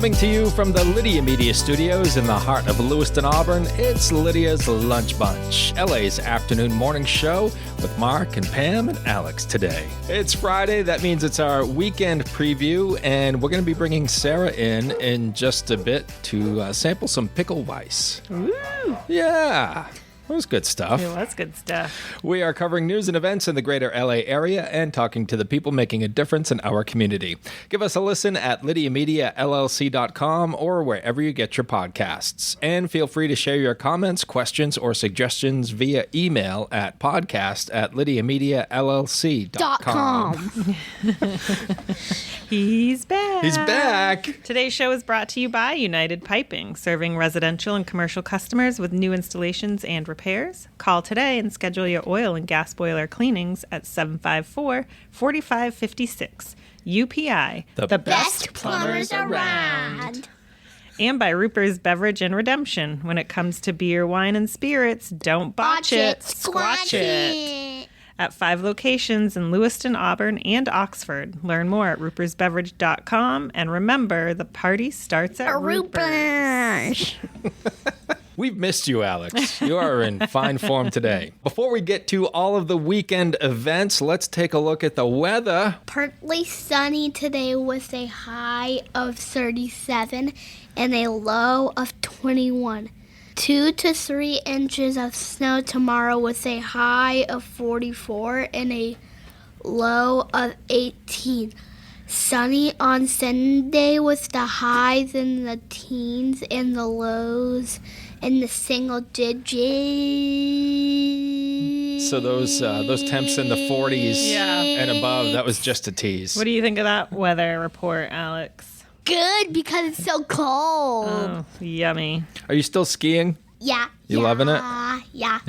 Coming to you from the Lydia Media Studios in the heart of Lewiston, Auburn, it's Lydia's Lunch Bunch, LA's afternoon morning show with Mark and Pam and Alex today. It's Friday, that means it's our weekend preview, and we're going to be bringing Sara in just a bit to sample some Pickle Weisse. Ooh. Yeah. It was good stuff. It was good stuff. We are covering news and events in the greater LA area and talking to the people making a difference in our community. Give us a listen at lydiamediallc.com or wherever you get your podcasts. And feel free to share your comments, questions, or suggestions via email at podcast@lydiamediallc.com. He's back. He's back. Today's show is brought to you by United Piping, serving residential and commercial customers with new installations and repairs. Call today and schedule your oil and gas boiler cleanings at 754-4556. UPI, the best plumbers around. And by Roopers Beverage and Redemption. When it comes to beer, wine, and spirits, don't botch it, squatch it. At 5 locations in Lewiston, Auburn, and Oxford. Learn more at roopersbeverage.com. And remember, the party starts at Roopers. We've missed you, Alex. You are in fine form today. Before we get to all of the weekend events, let's take a look at the weather. Partly sunny today with a high of 37 and a low of 21. 2 to 3 inches of snow tomorrow with a high of 44 and a low of 18. Sunny on Sunday with the highs in the teens and the lows in the single digits. So those temps in the 40s and above, that was just a tease. What do you think of that weather report, Alex? Good, because it's so cold. Oh, yummy. Are you still skiing? Yeah. You loving it? Yeah.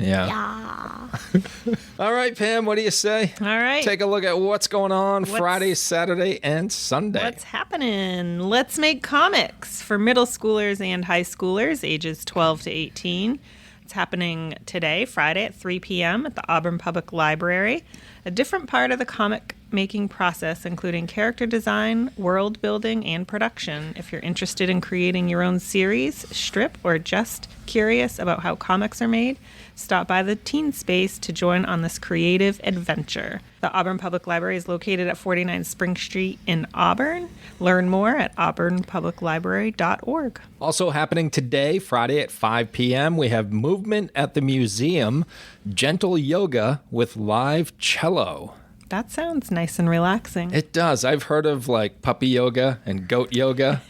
All right, Pam, what do you say? All right. Take a look at what's going on Friday, Saturday, and Sunday. What's happening? Let's Make Comics for middle schoolers and high schoolers ages 12 to 18. It's happening today, Friday at 3 p.m. at the Auburn Public Library. A different part of the comic making process, including character design, world building, and production. If you're interested in creating your own series, strip, or just curious about how comics are made, stop by the Teen Space to join on this creative adventure. The Auburn Public Library is located at 49 Spring Street in Auburn. Learn more at auburnpubliclibrary.org. Also happening today, Friday at 5 p.m., we have Movement at the Museum, gentle yoga with live cello. That sounds nice and relaxing. It does. I've heard of like puppy yoga and goat yoga.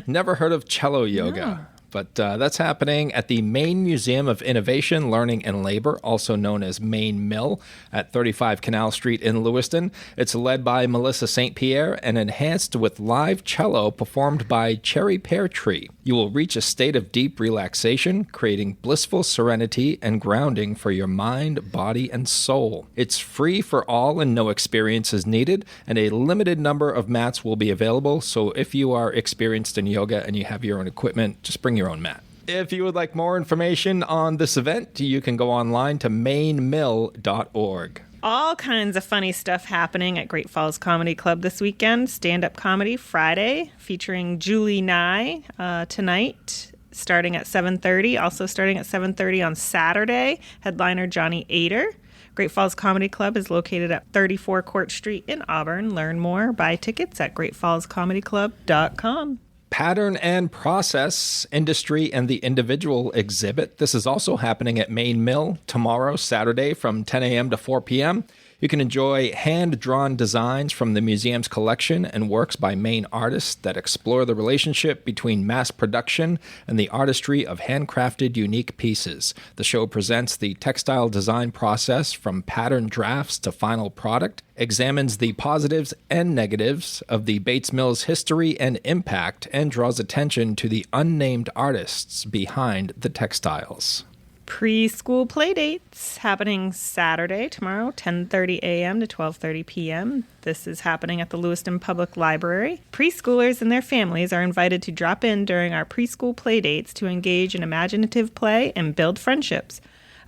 Never heard of cello yoga. No. But that's happening at the Maine Museum of Innovation, Learning, and Labor, also known as Maine Mill, at 35 Canal Street in Lewiston. It's led by Melissa St. Pierre and enhanced with live cello performed by Cherry Pear Tree. You will reach a state of deep relaxation, creating blissful serenity and grounding for your mind, body, and soul. It's free for all and no experience is needed, and a limited number of mats will be available, so if you are experienced in yoga and you have your own equipment, just bring your own mat. If you would like more information on this event, you can go online to mainmill.org. All kinds of funny stuff happening at Great Falls Comedy Club this weekend. Stand-up comedy Friday featuring Julie Nye tonight starting at 7:30. Also starting at 7:30 on Saturday, headliner Johnny Ader. Great Falls Comedy Club is located at 34 Court Street in Auburn. Learn more, buy tickets at greatfallscomedyclub.com. Pattern and Process Industry and the Individual exhibit. This is also happening at Maine Mill tomorrow, Saturday, from 10 a.m. to 4 p.m. You can enjoy hand-drawn designs from the museum's collection and works by Maine artists that explore the relationship between mass production and the artistry of handcrafted, unique pieces. The show presents the textile design process from pattern drafts to final product, examines the positives and negatives of the Bates Mills history and impact, and draws attention to the unnamed artists behind the textiles. Preschool playdates happening Saturday, tomorrow, 10:30 a.m. to 12:30 p.m. This is happening at the Lewiston Public Library. Preschoolers and their families are invited to drop in during our preschool playdates to engage in imaginative play and build friendships.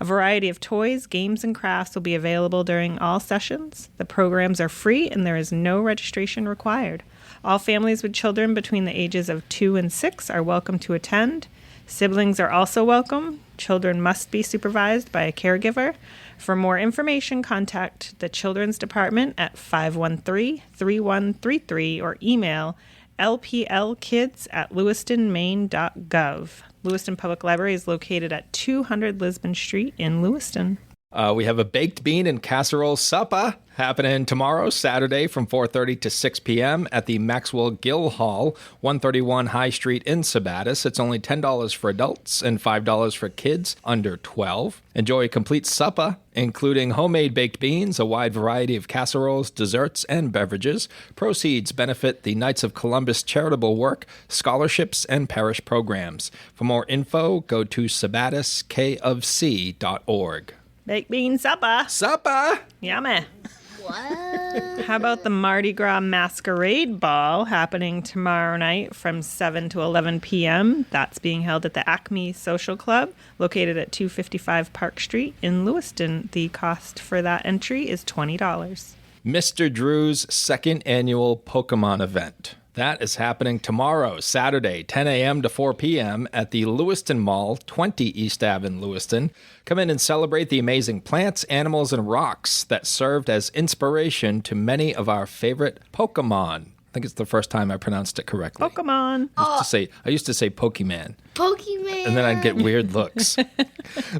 A variety of toys, games, and crafts will be available during all sessions. The programs are free and there is no registration required. All families with children between the ages of 2 and 6 are welcome to attend. Siblings are also welcome. Children must be supervised by a caregiver. For more information, contact the Children's Department at 513-3133 or email lplkids@lewistonmaine.gov. Lewiston Public Library is located at 200 Lisbon Street in Lewiston. We have a baked bean and casserole supper happening tomorrow, Saturday, from 4:30 to 6 p.m. at the Maxwell Gill Hall, 131 High Street in Sabattis. It's only $10 for adults and $5 for kids under 12. Enjoy a complete supper, including homemade baked beans, a wide variety of casseroles, desserts, and beverages. Proceeds benefit the Knights of Columbus charitable work, scholarships, and parish programs. For more info, go to sabattiskofc.org. Baked bean supper. Supper! Yummy. What? How about the Mardi Gras Masquerade Ball happening tomorrow night from 7 to 11 p.m.? That's being held at the Acme Social Club, located at 255 Park Street in Lewiston. The cost for that entry is $20. Mr. Drew's second annual Pokemon event. That is happening tomorrow, Saturday, 10 a.m. to 4 p.m. at the Lewiston Mall, 20 East Ave in Lewiston. Come in and celebrate the amazing plants, animals, and rocks that served as inspiration to many of our favorite Pokemon. I think it's the first time I pronounced it correctly. Pokemon. I used to say Pokemon. Pokemon. And then I'd get weird looks.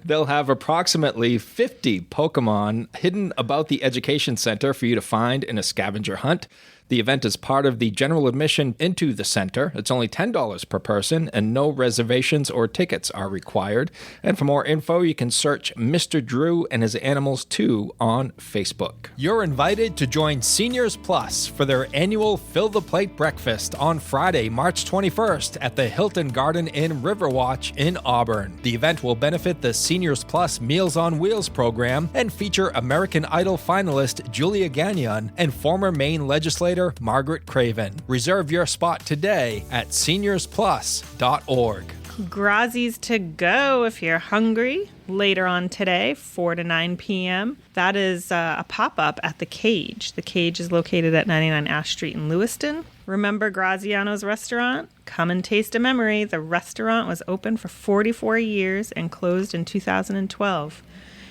They'll have approximately 50 Pokemon hidden about the Education Center for you to find in a scavenger hunt. The event is part of the general admission into the center. It's only $10 per person, and no reservations or tickets are required. And for more info, you can search Mr. Drew and His Animals 2 on Facebook. You're invited to join Seniors Plus for their annual Fill the Plate breakfast on Friday, March 21st at the Hilton Garden Inn Riverwatch in Auburn. The event will benefit the Seniors Plus Meals on Wheels program and feature American Idol finalist Julia Gagnon and former Maine legislator Margaret Craven. Reserve your spot today at seniorsplus.org. Grazi's to go if you're hungry. Later on today, 4 to 9 p.m. That is a pop-up at The Cage. The Cage is located at 99 Ash Street in Lewiston. Remember Graziano's restaurant? Come and taste a memory. The restaurant was open for 44 years and closed in 2012.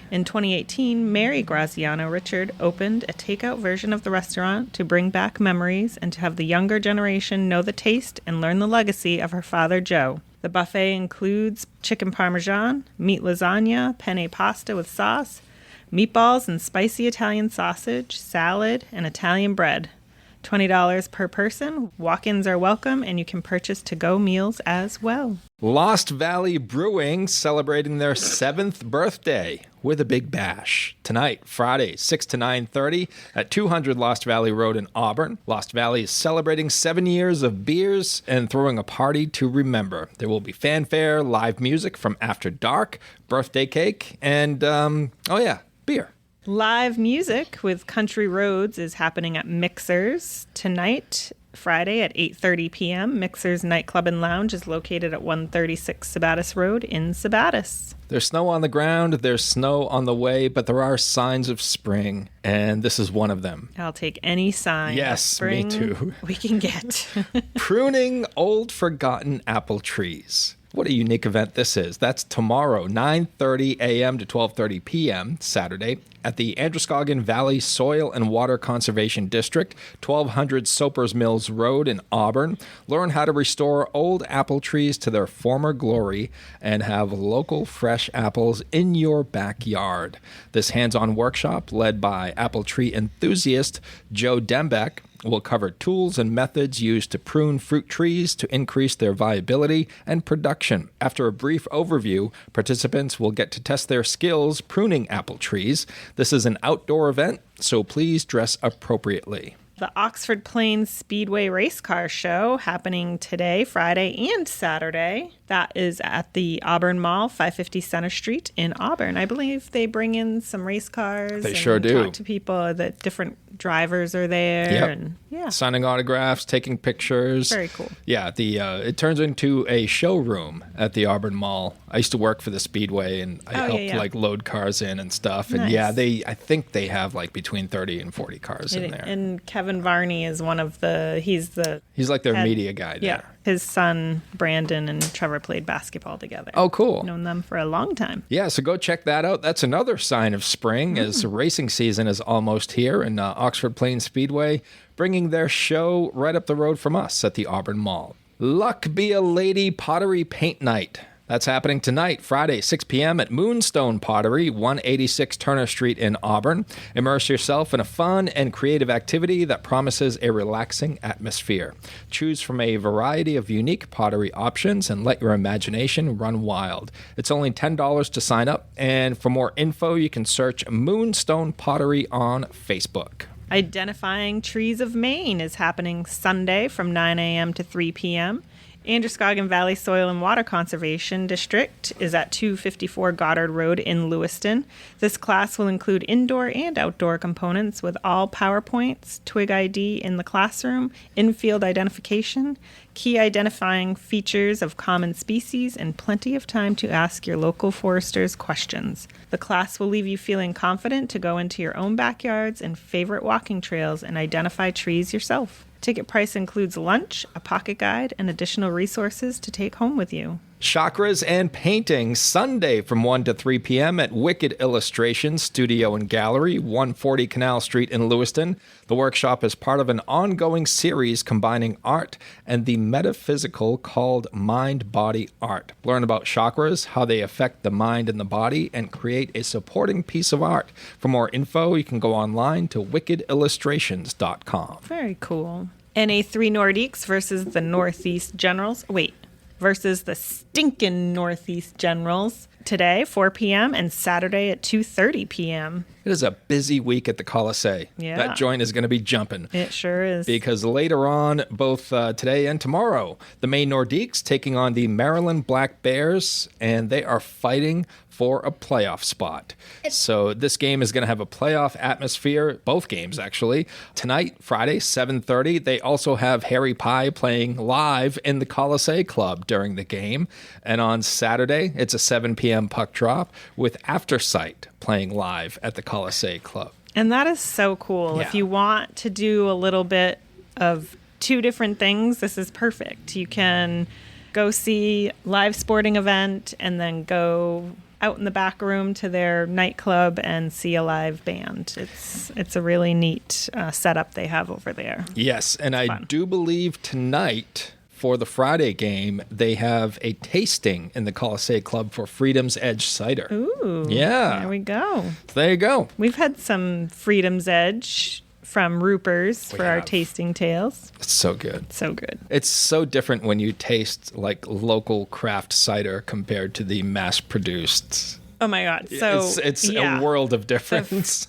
In 2018, Mary Graziano Richard opened a takeout version of the restaurant to bring back memories and to have the younger generation know the taste and learn the legacy of her father, Joe. The buffet includes chicken parmesan, meat lasagna, penne pasta with sauce, meatballs and spicy Italian sausage, salad, and Italian bread. $20 per person. Walk-ins are welcome, and you can purchase to-go meals as well. Lost Valley Brewing celebrating their 7th birthday with a big bash. Tonight, Friday, 6 to 9:30 at 200 Lost Valley Road in Auburn. Lost Valley is celebrating 7 years of beers and throwing a party to remember. There will be fanfare, live music from After Dark, birthday cake, and, beer. Live music with Country Roads is happening at Mixers tonight, Friday at 8:30 p.m. Mixers Nightclub and Lounge is located at 136 Sabattis Road in Sabattis. There's snow on the ground, there's snow on the way, but there are signs of spring, and this is one of them. I'll take any sign of spring me too. we can get. Pruning old forgotten apple trees. What a unique event this is. That's tomorrow, 9:30 a.m. to 12:30 p.m., Saturday, at the Androscoggin Valley Soil and Water Conservation District, 1200 Soapers Mills Road in Auburn. Learn how to restore old apple trees to their former glory and have local fresh apples in your backyard. This hands-on workshop, led by apple tree enthusiast Joe Dembeck, will cover tools and methods used to prune fruit trees to increase their viability and production. After a brief overview, participants will get to test their skills pruning apple trees. This is an outdoor event, so please dress appropriately. The Oxford Plains Speedway Race Car Show happening today, Friday, and Saturday. That is at the Auburn Mall, 550 Center Street in Auburn. I believe they bring in some race cars. They sure do. Talk to people. The different drivers are there. Yep. And yeah, signing autographs, taking pictures. Very cool. Yeah, it turns into a showroom at the Auburn Mall I used to work for the Speedway, and I helped like load cars in and stuff. And Nice. I think they have like between 30 and 40 cars in there. And Kevin Varney is one of he's like their media guy there. Yeah. His son, Brandon, and Trevor played basketball together. Oh, cool. Known them for a long time. Yeah, so go check that out. That's another sign of spring as racing season is almost here, and Oxford Plains Speedway bringing their show right up the road from us at the Auburn Mall. Luck Be a Lady Pottery Paint Night. That's happening tonight, Friday, 6 p.m. at Moonstone Pottery, 186 Turner Street in Auburn. Immerse yourself in a fun and creative activity that promises a relaxing atmosphere. Choose from a variety of unique pottery options and let your imagination run wild. It's only $10 to sign up, and for more info, you can search Moonstone Pottery on Facebook. Identifying Trees of Maine is happening Sunday from 9 a.m. to 3 p.m. Androscoggin Valley Soil and Water Conservation District is at 254 Goddard Road in Lewiston. This class will include indoor and outdoor components with all PowerPoints, Twig ID in the classroom, in-field identification, key identifying features of common species, and plenty of time to ask your local foresters questions. The class will leave you feeling confident to go into your own backyards and favorite walking trails and identify trees yourself. Ticket price includes lunch, a pocket guide, and additional resources to take home with you. Chakras and Painting, Sunday from 1 to 3 p.m. at Wicked Illustrations Studio and Gallery, 140 Canal Street in Lewiston. The workshop is part of an ongoing series combining art and the metaphysical called Mind-Body Art. Learn about chakras, how they affect the mind and the body, and create a supporting piece of art. For more info, you can go online to wickedillustrations.com. Very cool. NA3 Nordiques versus the Northeast Generals. Versus the stinking Northeast Generals today, 4 p.m., and Saturday at 2:30 p.m. It is a busy week at the Colisee. Yeah. That joint is going to be jumping. It sure is. Because later on, both today and tomorrow, the Maine Nordiques taking on the Maryland Black Bears, and they are fighting for a playoff spot. So this game is going to have a playoff atmosphere, both games actually. Tonight, Friday, 7:30, they also have Harry Pie playing live in the Colisee Club during the game. And on Saturday, it's a 7 p.m. puck drop with Aftersight playing live at the Colisee Club. And that is so cool. Yeah. If you want to do a little bit of two different things, this is perfect. You can go see live sporting event and then go out in the back room to their nightclub and see a live band. It's a really neat setup they have over there. Yes, and I do believe tonight for the Friday game, they have a tasting in the Colisee Club for Freedom's Edge cider. Ooh. Yeah. There we go. There you go. We've had some Freedom's Edge from Roopers for our have. tasting tales. It's so good. So good. It's so different when you taste like local craft cider compared to the mass-produced. Oh my God. So it's a world of difference.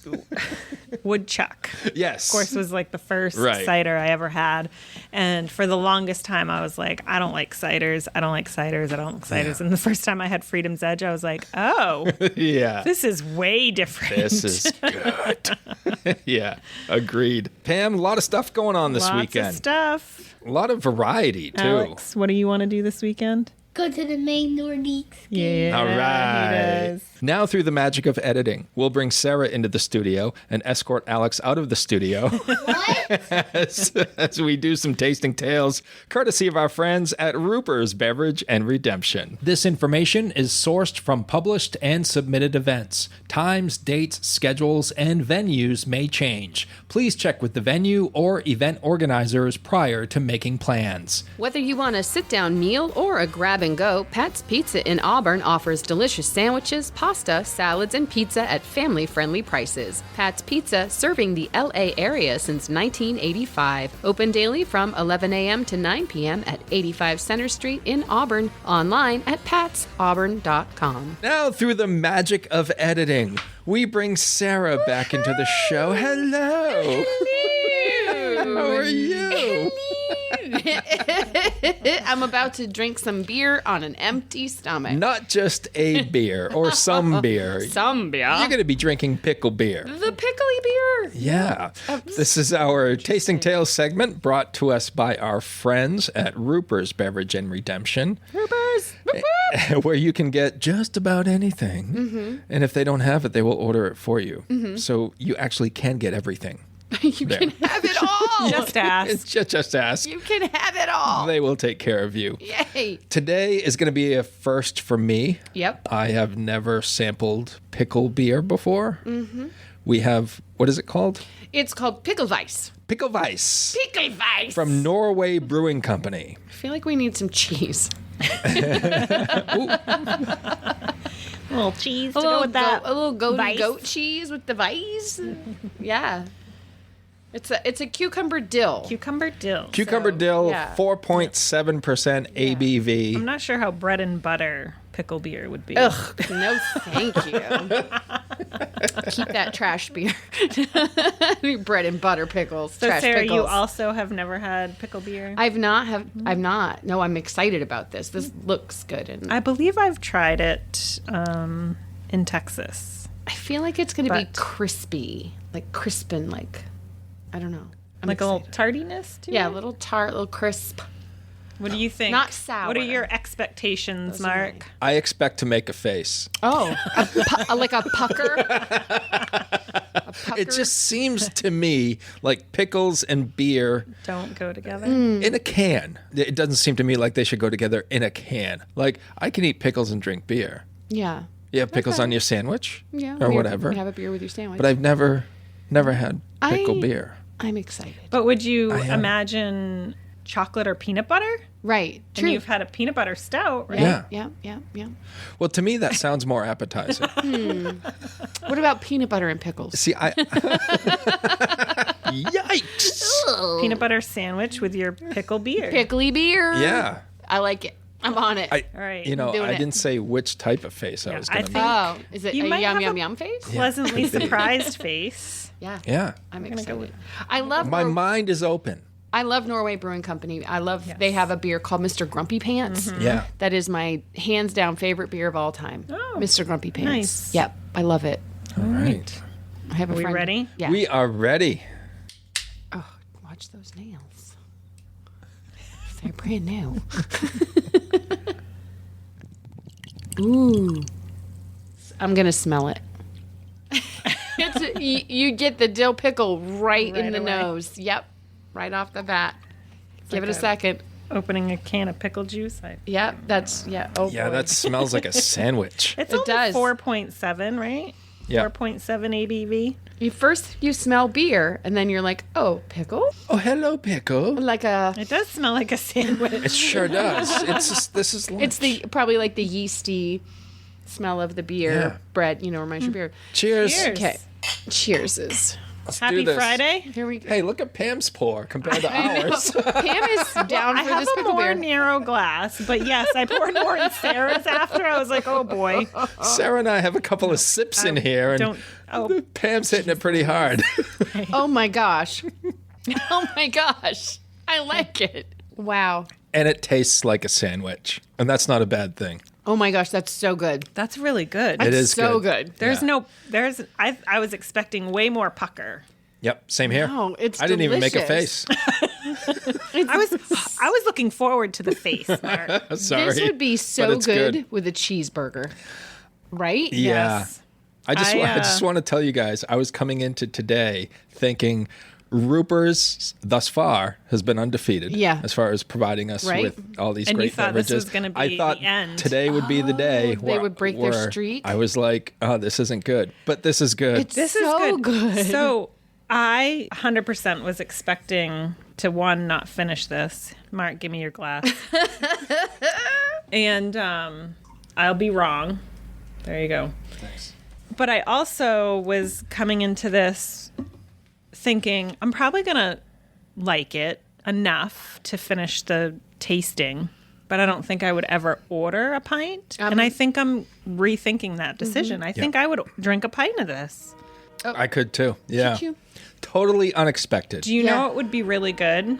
Woodchuck. Yes. Of course, was like the first Right. cider I ever had. And for the longest time, I was like, I don't like ciders. I don't like ciders. I don't like ciders. Yeah. And the first time I had Freedom's Edge, I was like, oh, Yeah. this is way different. This is good. Yeah, agreed. Pam, a lot of stuff going on this Lots weekend. of stuff. A lot of variety, too. Alex, what do you want to do this weekend? Go to the Maine Nordiques. Yeah. All he right. does. Now, through the magic of editing, we'll bring Sara into the studio and escort Alex out of the studio as we do some tasting tales, courtesy of our friends at Roopers Beverage and Redemption. This information is sourced from published and submitted events. Times, dates, schedules, and venues may change. Please check with the venue or event organizers prior to making plans. Whether you want a sit-down meal or a grab-and-go, Pat's Pizza in Auburn offers delicious sandwiches, pasta, salads, and pizza at family-friendly prices. Pat's Pizza, serving the L.A. area since 1985. Open daily from 11 a.m. to 9 p.m. at 85 Center Street in Auburn. Online at patsauburn.com. Now, through the magic of editing, we bring Sara back into the show. Hello. How are you? I'm about to drink some beer on an empty stomach. Not just a beer or some beer. Some beer. You're going to be drinking pickle beer. The pickly beer. Yeah. This is our Tasting Tales segment brought to us by our friends at Roopers Beverage and Redemption. Roopers. where you can get just about anything. And if they don't have it, they will order it for you. So you actually can get everything. You can have it all. Just ask. It's just ask. You can have it all. They will take care of you. Yay. Today is going to be a first for me. Yep. I have never sampled pickle beer before. We have, what is it called? It's called Pickle Weisse. Pickle Weisse. Pickle Weisse. From Norway Brewing Company. I feel like we need some cheese. A little cheese to go with that. A little Weisse. goat cheese with the Weisse. Yeah. It's a cucumber dill. Cucumber dill. Cucumber dill, yeah. 4.7% ABV. I'm not sure how bread and butter pickle beer would be. Ugh, no thank you. Keep that trash beer. Bread and butter pickles. So trash Sarah, pickles. you also have never had pickle beer? I've not. No, I'm excited about this. This looks good. And I believe I've tried it in Texas. I feel like it's going to be But- crispy. Like crispin, like, I don't know. I'm Like a little excited. tardiness to Yeah, a it? little tart, a little crisp. What do you think? Not sour. What are your expectations, Those are Mark? I expect to make a face. Oh, like a pucker? It just seems to me like pickles and beer Don't go together. in a can. It doesn't seem to me like they should go together in a can. Like, I can eat pickles and drink beer. Yeah. You have pickles on your sandwich? Yeah. Or you whatever. Have a beer with your sandwich. But I've never had pickle beer. I'm excited. But would you I am. imagine chocolate or peanut butter? Right. True. And you've had a peanut butter stout, right? Yeah. Yeah. Well, to me, that sounds more appetizing. What about peanut butter and pickles? See, Yikes! Peanut butter sandwich with your pickle beer. Pickly beer. Yeah. I like it. I'm on it. All right. You know, doing I it. didn't say which type of face I Yeah, was I going to think- make. Oh, is it You a might yum have yum a- yum face? Pleasantly surprised face. Yeah. Yeah. I'm gonna go excited. with- I love My mind is open. I love Norway Brewing Company. I love they have a beer called Mr. Grumpy Pants. Yeah. That is my hands down favorite beer of all time. Oh, Mr. Grumpy Pants. nice. Yep. I love it. All right. I have a Are we friend. ready? Yeah. We are ready. Oh, watch those nails. They're brand new. Ooh. I'm going to smell it. You get the dill pickle right in Right the away. nose. Yep. Right off the bat. Give like it a a- second. Opening a can of pickle juice. Yep. That's, yeah. Oh, Yeah, boy. that smells like a sandwich. It's It only does. 4.7, right? Yeah. 4.7 ABV. You smell beer, and then you're like, oh, pickle? Oh, hello, pickle. Like a, It does smell like a sandwich. It sure does. It's just, this is lunch. it's probably like the yeasty smell of the beer. Yeah. Bread, reminds you of beer. Cheers. Cheers. Okay. Cheerses. Let's do Happy this. Friday. Here we go. Hey, look at Pam's pour compared to I know. ours. Pam is down I for have this a pickle more beer. narrow glass, but yes, I poured more in Sarah's after. I was like, oh boy. Sarah and I have a couple of sips in here, and Don't. Oh, Pam's hitting it pretty hard. Oh my gosh. Oh my gosh. I like it. Wow. And it tastes like a sandwich. And that's not a bad thing. Oh my gosh, that's so good. that's really good. It is so good. I was expecting way more pucker. Yep, same here. Wow, it's I didn't even make a delicious. face. I was looking forward to the face, Mark. Sorry. This would be but so it's good with a cheeseburger. Right? Yeah. Yes. I I, just want to tell you guys, I was coming into today thinking Roopers thus far has been undefeated. Yeah. As far as providing us Right. with all these And you great thought this beverages. was gonna be I thought the end. today would be the day they would break their streak? I was like, oh, this isn't good. But this is good. It's This so is good. So I 100% was expecting to not finish this. Mark, give me your glass. And I'll be wrong. There you go. Thanks. But I also was coming into this thinking I'm probably going to like it enough to finish the tasting, but I don't think I would ever order a pint. And I think I'm rethinking that decision. I think I would drink a pint of this. I could too. Yeah. you? Totally unexpected. Do you Yeah. know what would be really good?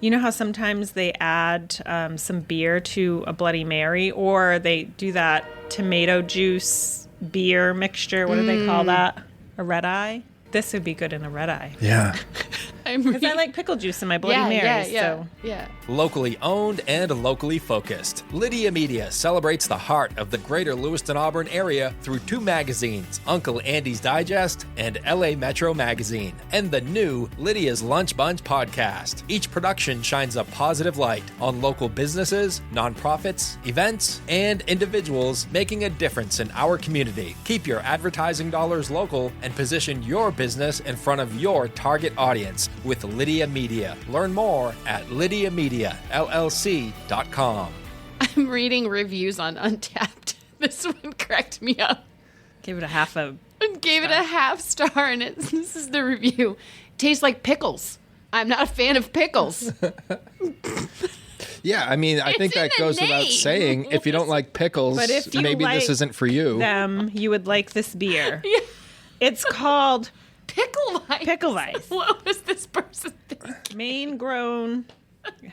You know how sometimes they add some beer to a Bloody Mary, or they do that tomato juice beer mixture. What do they call that? A red eye? This would be good in a red eye. Yeah. Because I like pickle juice in my Bloody Marys. So. Yeah. Locally owned and locally focused, Lydia Media celebrates the heart of the greater Lewiston-Auburn area through 2 magazines, Uncle Andy's Digest and LA Metro Magazine, and the new Lydia's Lunch Bunch podcast. Each production shines a positive light on local businesses, nonprofits, events, and individuals making a difference in our community. Keep your advertising dollars local and position your business in front of your target audience with Lydia Media. Learn more at lydiamediallc.com. I'm reading reviews on Untapped. This one cracked me up. Give it a half a... Gave it a half star, and this is the review. Tastes like pickles. I'm not a fan of pickles. Yeah, I mean, I think that goes without saying. If you don't like pickles, But if you maybe like this isn't for you. you would like this beer. Yeah. It's called Pickle Weisse. Pickle Weisse. What was this person thinking? Maine grown.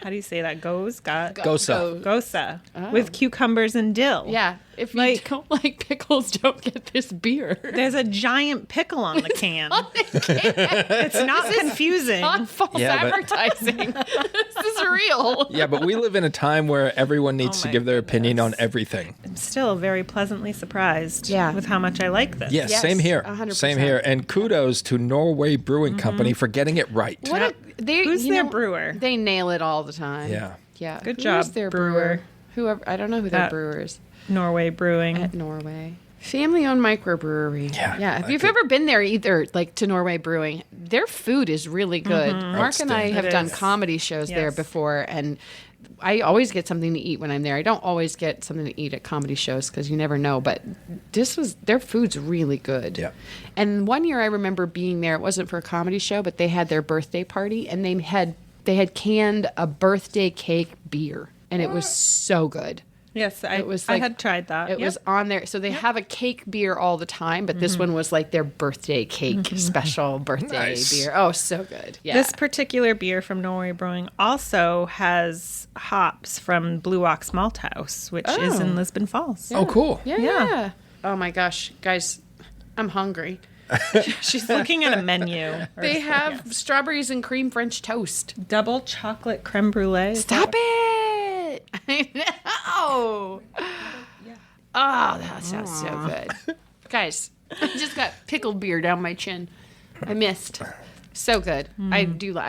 How do you say that? Gosa. Gosa. With cucumbers and dill. Yeah. If you don't like pickles, don't get this beer. There's a giant pickle on the can. It's not confusing. Not false advertising. This is real. Yeah, but we live in a time where everyone needs to give their opinion on everything. I'm still very pleasantly surprised Yeah. with how much I like this. Yes, same here. 100%. Same here. And kudos to Norway Brewing Company for getting it right. Who's their brewer? They nail it all the time. Yeah. Yeah. Good Who job, is their brewer. Whoever. I don't know who their brewer is. Norway Brewing. At Norway. Family-owned microbrewery. Yeah, If you've ever been there either, like to Norway Brewing, their food is really good. Mark and I have done comedy shows there before, and I always get something to eat when I'm there. I don't always get something to eat at comedy shows because you never know, but their food's really good. Yeah. And one year I remember being there. It wasn't for a comedy show, but they had their birthday party, and they had canned a birthday cake beer, and it was so good. Yes, I I had tried that. It was on there. So they have a cake beer all the time, but this one was like their birthday cake, special birthday beer. Oh, so good. Yeah. This particular beer from Norway Brewing also has hops from Blue Ox Malt House, which is in Lisbon Falls. Oh, cool. Yeah. Oh my gosh, guys, I'm hungry. She's looking at a menu. They have strawberries and cream French toast. Double chocolate creme brulee. Stop it! I know. Oh, that sounds so good. Guys, I just got pickled beer down my chin. I missed. So good. I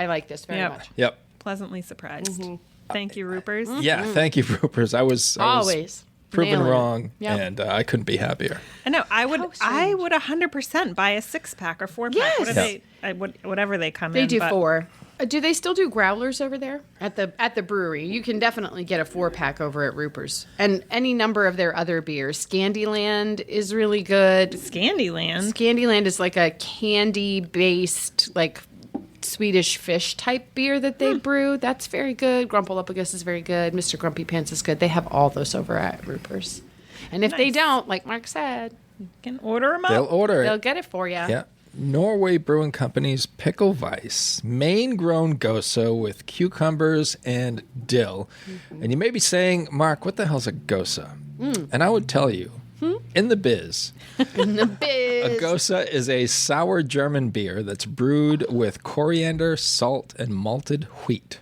like this very much. Yep. Pleasantly surprised. Thank you, Roopers. Yeah, thank you, Roopers. I was Always. proven Nail it. wrong, Yep. and I couldn't be happier. I know. I would 100% buy a 6-pack or 4-pack. Yes. What are they? Whatever they come in. They do but 4. Do they still do growlers over there at the brewery? You can definitely get a 4-pack over at Roopers, and any number of their other beers. Scandyland is really good. Scandyland. Scandyland is like a candy-based, like Swedish fish type beer that they brew. That's very good. Grumpalopagus is very good. Mr. Grumpy Pants is good. They have all those over at Roopers. And if they don't, like Mark said, You can order them up. They'll order it. they'll get it for you. Yeah. Norway Brewing Company's Pickle Weisse, Maine-grown Gosa with cucumbers and dill. And you may be saying, Mark, what the hell's a Gosa? And I would tell you, in the biz, In the biz. a Gosa is a sour German beer that's brewed with coriander, salt, and malted wheat.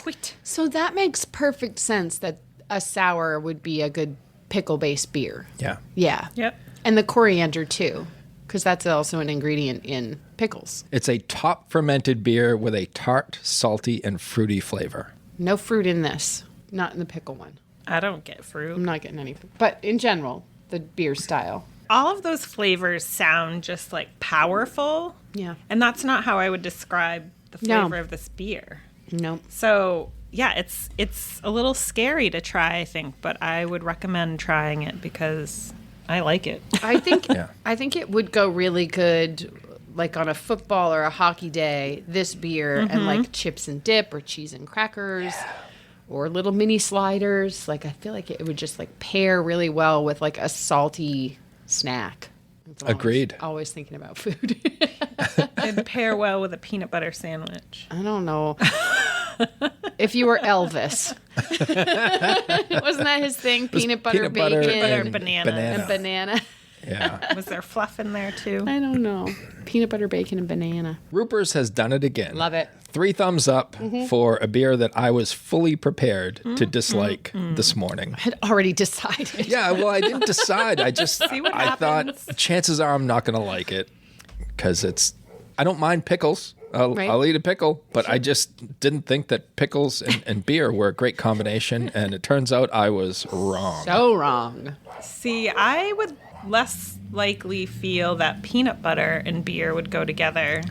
Wheat. So that makes perfect sense that a sour would be a good pickle-based beer. Yeah. Yeah. Yep. And the coriander, too, because that's also an ingredient in pickles. It's a top fermented beer with a tart, salty, and fruity flavor. No fruit in this. Not in the pickle one. I don't get fruit. I'm not getting any fruit. But in general, the beer style. All of those flavors sound just like powerful. Yeah. And that's not how I would describe the No. flavor of this beer. Nope. So, yeah, it's a little scary to try, I think, but I would recommend trying it because I like it. I think Yeah. I think it would go really good like on a football or a hockey day, this beer and like chips and dip or cheese and crackers or little mini sliders. Like I feel like it would just like pair really well with like a salty snack. Agreed. Always thinking about food. It'd pair well with a peanut butter sandwich. I don't know. If you were Elvis. Wasn't that his thing? Peanut butter, bacon, and banana. and banana. Yeah. Was there fluff in there too? I don't know. Peanut butter, bacon, and banana. Roopers has done it again. Love it. 3 thumbs up for a beer that I was fully prepared to dislike this morning. I had already decided. Yeah, well, I didn't decide. I just, See what I thought happens. chances are I'm not going to like it because I don't mind pickles. Right. I'll eat a pickle, but I just didn't think that pickles and beer were a great combination, and it turns out I was wrong. So wrong. See, I would less likely feel that peanut butter and beer would go together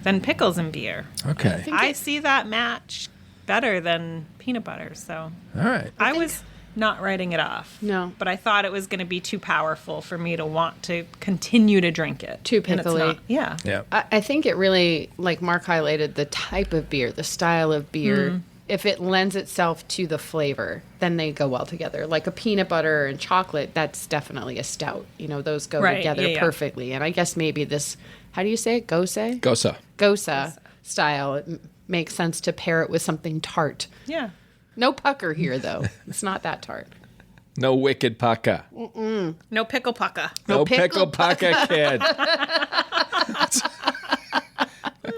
than pickles and beer. Okay. I see that match better than peanut butter, so All right. I was not writing it off. No. But I thought it was going to be too powerful for me to want to continue to drink it. Too And it's pickly. not. Yeah. Yeah. I think it really, like Mark highlighted, the type of beer, the style of beer. If it lends itself to the flavor, then they go well together. Like a peanut butter and chocolate, that's definitely a stout. Those go Right, together yeah. perfectly. And I guess maybe this, how do you say it? Gosa? Gosa. Gosa style. It makes sense to pair it with something tart. Yeah. No pucker here, though. It's not that tart. No wicked pucka. No pickle pucka. No pickle pickle pucka, kid.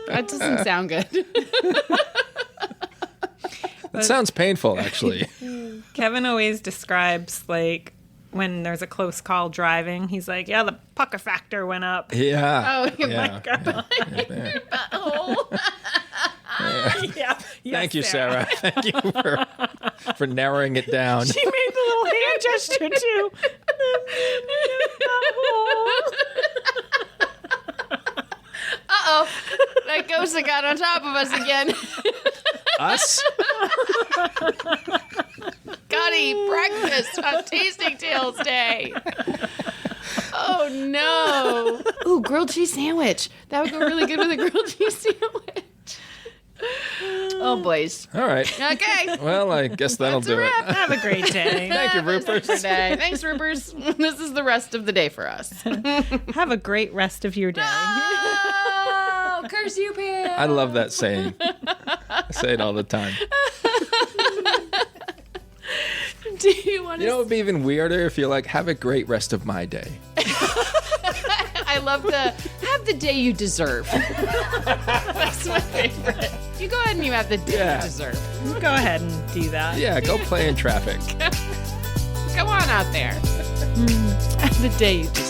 That doesn't sound good. That sounds painful, actually. Kevin always describes, like, when there's a close call driving, he's like, yeah, the pucker factor went up. Yeah. Oh, yeah. Yeah. Yes, Thank you, Sarah. Thank you for narrowing it down. She made the little hand gesture, too. Uh-oh. That Gosa got on top of us again. Us? Gotta eat breakfast on Tasting Tales Day. Oh, no. Ooh, grilled cheese sandwich. That would go really good with a grilled cheese sandwich. Oh, boys. All right. Okay. Well, I guess that'll do it. Have a great day. Thank you, Roopers. Thanks, Roopers. This is the rest of the day for us. Have a great rest of your day. Oh, curse you, Pam. I love that saying. I say it all the time. Do you want to? You know, it would be even weirder if you're like, have a great rest of my day. I love the have the day you deserve. That's my favorite. You go ahead and you have the day you deserve. Go ahead and do that. Yeah, go play in traffic. Go on out there. Have the day you deserve.